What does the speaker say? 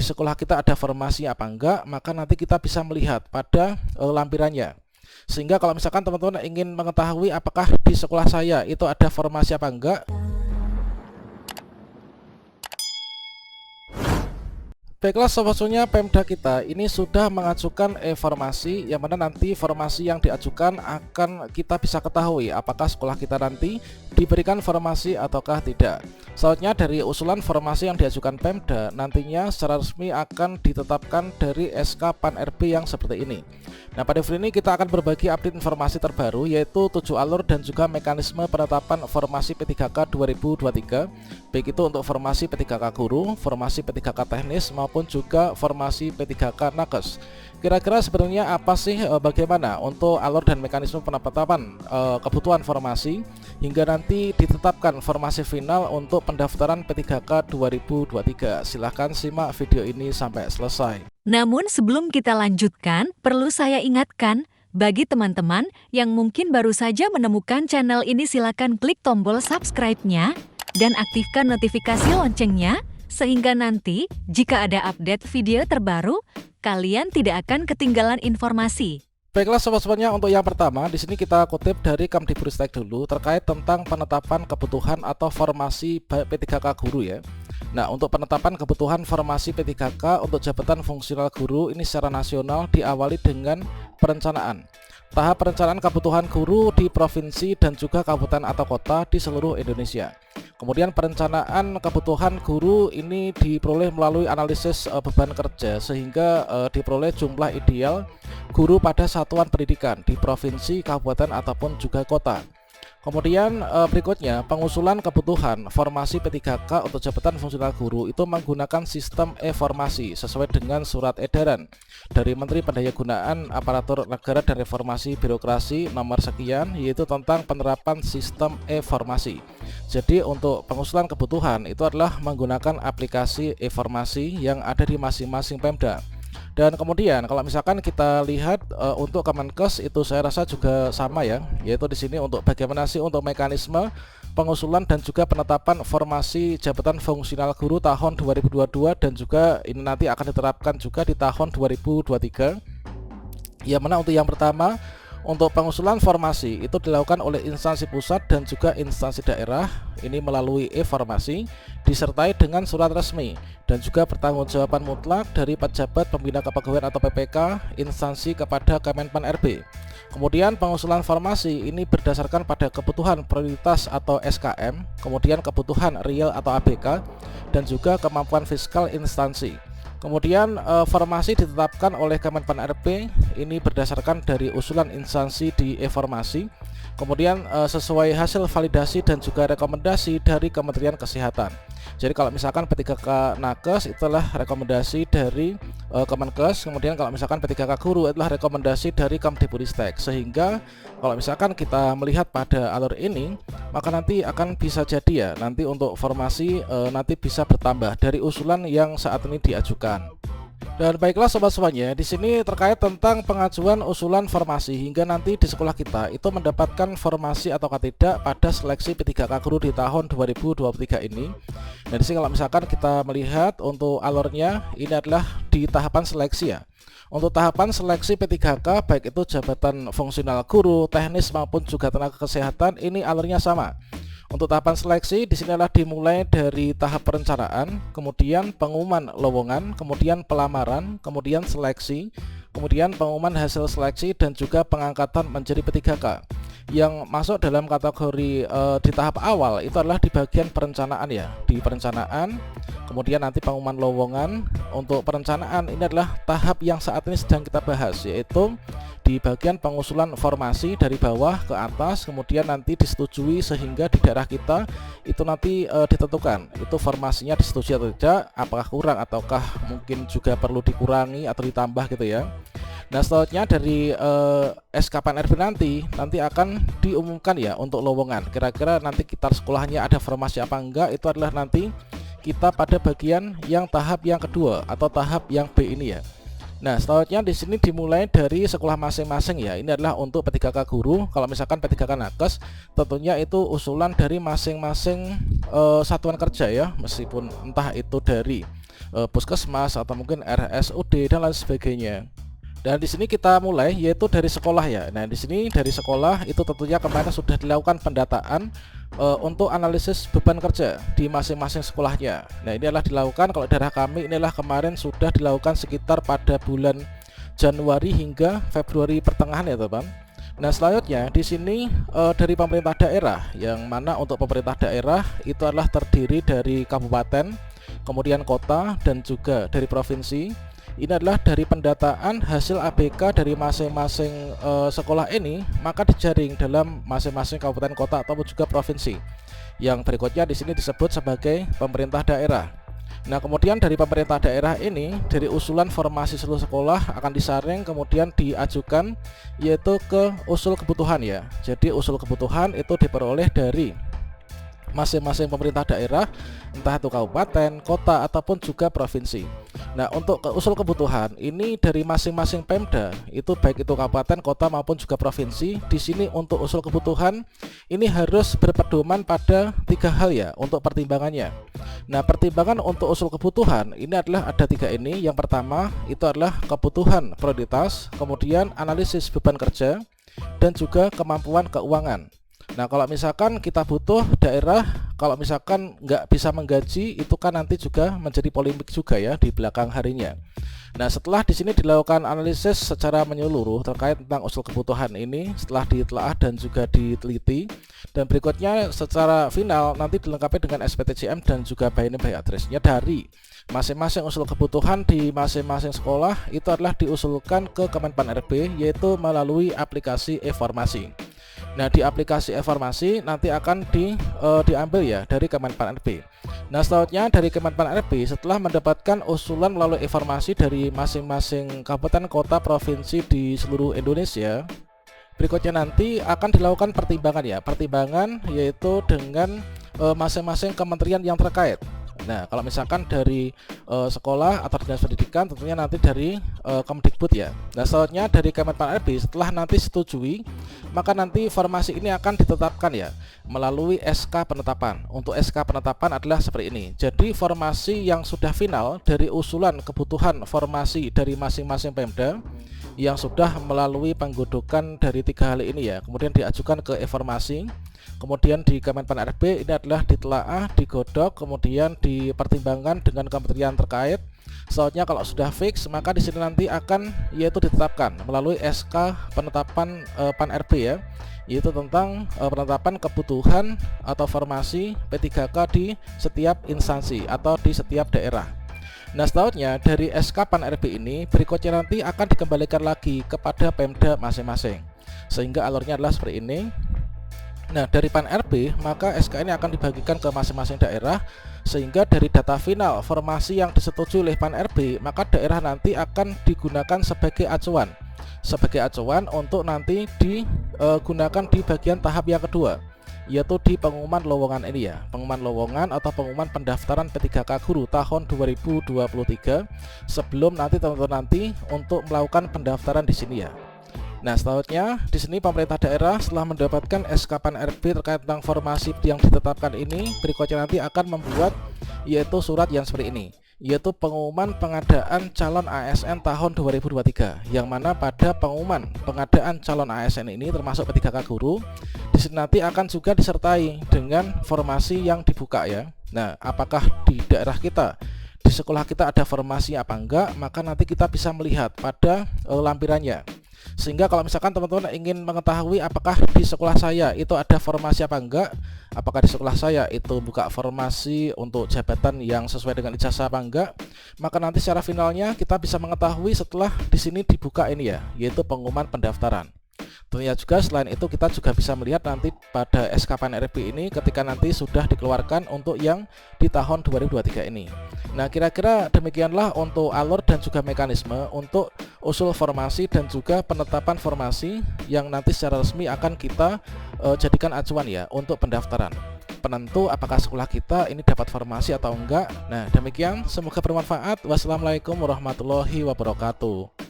sekolah kita ada formasi apa enggak, maka nanti kita bisa melihat pada lampirannya. Sehingga kalau misalkan teman-teman ingin mengetahui apakah di sekolah saya itu ada formasi apa enggak, baiklah sebetulnya Pemda kita ini sudah mengajukan e-formasi, yang mana nanti formasi yang diajukan akan kita bisa ketahui apakah sekolah kita nanti diberikan formasi ataukah tidak. Selanjutnya dari usulan formasi yang diajukan Pemda, nantinya secara resmi akan ditetapkan dari SK Pan RB yang seperti ini. Nah, pada video ini kita akan berbagi update informasi terbaru, yaitu 7 alur dan juga mekanisme penetapan formasi P3K 2023, baik itu untuk formasi P3K guru, formasi P3K teknis maupun juga formasi P3K nakes. Kira-kira sebenarnya apa sih, bagaimana untuk alur dan mekanisme penetapan kebutuhan formasi hingga nanti ditetapkan formasi final untuk pendaftaran P3K 2023. Silahkan simak video ini sampai selesai. Namun sebelum kita lanjutkan, perlu saya ingatkan, bagi teman-teman yang mungkin baru saja menemukan channel ini, silakan klik tombol subscribe-nya dan aktifkan notifikasi loncengnya, sehingga nanti jika ada update video terbaru, kalian tidak akan ketinggalan informasi. Baiklah sobat-sobatnya, untuk yang pertama di sini kita kutip dari Kemdikbudristek dulu terkait tentang penetapan kebutuhan atau formasi P3K guru ya. Nah, untuk penetapan kebutuhan formasi P3K untuk jabatan fungsional guru ini secara nasional diawali dengan perencanaan. Tahap perencanaan kebutuhan guru di provinsi dan juga kabupaten atau kota di seluruh Indonesia. Kemudian perencanaan kebutuhan guru ini diperoleh melalui analisis beban kerja, sehingga diperoleh jumlah ideal guru pada satuan pendidikan di provinsi, kabupaten ataupun juga kota. Kemudian berikutnya pengusulan kebutuhan formasi P3K untuk jabatan fungsional guru itu menggunakan sistem e-formasi sesuai dengan surat edaran dari Menteri Pendayagunaan Aparatur Negara dan Reformasi Birokrasi nomor sekian, yaitu tentang penerapan sistem e-formasi. Jadi untuk pengusulan kebutuhan itu adalah menggunakan aplikasi e-formasi yang ada di masing-masing Pemda. Dan kemudian kalau misalkan kita lihat untuk Kemenkes itu saya rasa juga sama ya, yaitu di sini untuk bagaimana sih untuk mekanisme pengusulan dan juga penetapan formasi jabatan fungsional guru tahun 2022 dan juga ini nanti akan diterapkan juga di tahun 2023. Yang mana untuk yang pertama, untuk pengusulan formasi itu dilakukan oleh instansi pusat dan juga instansi daerah ini melalui e-formasi disertai dengan surat resmi dan juga pertanggungjawaban mutlak dari pejabat pembina kepegawaian atau PPK instansi kepada Kemenpan RB. Kemudian pengusulan formasi ini berdasarkan pada kebutuhan prioritas atau SKM, kemudian kebutuhan real atau ABK dan juga kemampuan fiskal instansi. Kemudian formasi ditetapkan oleh Kemenpan RB ini berdasarkan dari usulan instansi di e-formasi. Kemudian sesuai hasil validasi dan juga rekomendasi dari Kementerian Kesehatan. Jadi kalau misalkan P3K nakes itulah rekomendasi dari Kemenkes, kemudian kalau misalkan P3K guru itulah rekomendasi dari Kemdikbudristek. Sehingga kalau misalkan kita melihat pada alur ini, maka nanti akan bisa jadi ya nanti untuk formasi nanti bisa bertambah dari usulan yang saat ini diajukan. Dan baiklah sobat-sobatnya, di sini terkait tentang pengajuan usulan formasi hingga nanti di sekolah kita itu mendapatkan formasi atau tidak pada seleksi P3K guru di tahun 2023 ini. Nah, di sini kalau misalkan kita melihat untuk alurnya ini adalah di tahapan seleksi ya. Untuk tahapan seleksi P3K baik itu jabatan fungsional guru, teknis maupun juga tenaga kesehatan ini alurnya sama. Untuk tahapan seleksi di sini adalah dimulai dari tahap perencanaan, kemudian pengumuman lowongan, kemudian pelamaran, kemudian seleksi, kemudian pengumuman hasil seleksi dan juga pengangkatan menjadi P3K. Yang masuk dalam kategori di tahap awal itu adalah di bagian perencanaan ya. Di perencanaan, kemudian nanti pengumuman lowongan. Untuk perencanaan ini adalah tahap yang saat ini sedang kita bahas, yaitu di bagian pengusulan formasi dari bawah ke atas, kemudian nanti disetujui sehingga di daerah kita itu nanti ditentukan itu formasinya disetujui atau tidak, apakah kurang ataukah mungkin juga perlu dikurangi atau ditambah gitu ya. Nah, selanjutnya dari SK Pan RB nanti akan diumumkan ya untuk lowongan. Kira-kira nanti kita sekolahnya ada formasi apa enggak, itu adalah nanti kita pada bagian yang tahap yang kedua atau tahap yang B ini ya. Nah, selanjutnya di sini dimulai dari sekolah masing-masing ya. Ini adalah untuk P3K guru. Kalau misalkan P3K nakes, tentunya itu usulan dari masing-masing satuan kerja ya, meskipun entah itu dari puskesmas atau mungkin RSUD dan lain sebagainya. Dan di sini kita mulai yaitu dari sekolah ya. Nah, di sini dari sekolah itu tentunya kemarin sudah dilakukan pendataan untuk analisis beban kerja di masing-masing sekolahnya. Nah, ini adalah dilakukan kalau daerah kami inilah kemarin sudah dilakukan sekitar pada bulan Januari hingga Februari pertengahan ya, teman. Nah, selanjutnya di sini dari pemerintah daerah, yang mana untuk pemerintah daerah itu adalah terdiri dari kabupaten, kemudian kota dan juga dari provinsi. Ini adalah dari pendataan hasil ABK dari masing-masing sekolah ini, maka dijaring dalam masing-masing kabupaten, kota ataupun juga provinsi. Yang berikutnya di sini disebut sebagai pemerintah daerah. Nah, kemudian dari pemerintah daerah ini, dari usulan formasi seluruh sekolah akan disaring kemudian diajukan yaitu ke usul kebutuhan ya. Jadi usul kebutuhan itu diperoleh dari masing-masing pemerintah daerah, entah itu kabupaten, kota ataupun juga provinsi. Nah, untuk usul kebutuhan ini dari masing-masing Pemda, itu baik itu kabupaten, kota maupun juga provinsi. Di sini untuk usul kebutuhan ini harus berpedoman pada 3 hal ya untuk pertimbangannya. Nah, pertimbangan untuk usul kebutuhan ini adalah ada 3 ini. Yang pertama itu adalah kebutuhan prioritas, kemudian analisis beban kerja, dan juga kemampuan keuangan. Nah, kalau misalkan kita butuh daerah, kalau misalkan nggak bisa menggaji, itu kan nanti juga menjadi polemik juga ya di belakang harinya. Nah, setelah di sini dilakukan analisis secara menyeluruh terkait tentang usul kebutuhan ini, setelah ditelaah dan juga diteliti, dan berikutnya secara final nanti dilengkapi dengan SPTJM dan juga by name by address-nya dari masing-masing usul kebutuhan di masing-masing sekolah itu adalah diusulkan ke Kemenpan RB, yaitu melalui aplikasi e-formasi. Nah, di aplikasi e-formasi nanti akan diambil ya dari Kemenpan RB. Nah, selanjutnya dari Kemenpan RB setelah mendapatkan usulan melalui e-formasi dari masing-masing kabupaten, kota, provinsi di seluruh Indonesia, berikutnya nanti akan dilakukan pertimbangan ya. Pertimbangan yaitu dengan masing-masing kementerian yang terkait. Nah, kalau misalkan dari sekolah atau dinas pendidikan tentunya nanti dari Kemdikbud ya. Nah, selanjutnya dari Kemenpan RB setelah nanti setujui, maka nanti formasi ini akan ditetapkan ya melalui SK penetapan. Untuk SK penetapan adalah seperti ini. Jadi formasi yang sudah final dari usulan kebutuhan formasi dari masing-masing Pemda yang sudah melalui penggodokan dari 3 hal ini ya, kemudian diajukan ke e-formasi. Kemudian di Kemenpan RB ini adalah ditelaah, digodok, kemudian dipertimbangkan dengan kementerian terkait. Selanjutnya kalau sudah fix, maka di sini nanti akan yaitu ditetapkan melalui SK penetapan Pan RB ya, yaitu tentang penetapan kebutuhan atau formasi P3K di setiap instansi atau di setiap daerah. Nah, selanjutnya dari SK Pan RB ini berikutnya nanti akan dikembalikan lagi kepada Pemda masing-masing, sehingga alurnya adalah seperti ini. Nah, dari Pan RB maka SK ini akan dibagikan ke masing-masing daerah, sehingga dari data final formasi yang disetujui oleh Pan RB maka daerah nanti akan digunakan sebagai acuan untuk nanti digunakan di bagian tahap yang kedua, yaitu di pengumuman lowongan ini ya, pengumuman lowongan atau pengumuman pendaftaran P3K guru tahun 2023 sebelum nanti teman-teman nanti untuk melakukan pendaftaran di sini ya. Nah, selanjutnya di sini pemerintah daerah setelah mendapatkan SK Pan RB terkait tentang formasi yang ditetapkan ini, berikutnya nanti akan membuat yaitu surat yang seperti ini, yaitu pengumuman pengadaan calon ASN tahun 2023, yang mana pada pengumuman pengadaan calon ASN ini termasuk P3K guru di sini nanti akan juga disertai dengan formasi yang dibuka ya. Nah, apakah di daerah kita, di sekolah kita ada formasi apa enggak, maka nanti kita bisa melihat pada lampirannya. Sehingga kalau misalkan teman-teman ingin mengetahui apakah di sekolah saya itu ada formasi apa enggak, apakah di sekolah saya itu buka formasi untuk jabatan yang sesuai dengan ijazah apa enggak, maka nanti secara finalnya kita bisa mengetahui setelah di sini dibuka ini ya, yaitu pengumuman pendaftaran. Tentunya juga selain itu kita juga bisa melihat nanti pada SK Pan RB ini ketika nanti sudah dikeluarkan untuk yang di tahun 2023 ini. Nah, kira-kira demikianlah untuk alur dan juga mekanisme untuk usul formasi dan juga penetapan formasi yang nanti secara resmi akan kita jadikan acuan ya untuk pendaftaran penentu apakah sekolah kita ini dapat formasi atau enggak. Nah, demikian, semoga bermanfaat. Wassalamualaikum warahmatullahi wabarakatuh.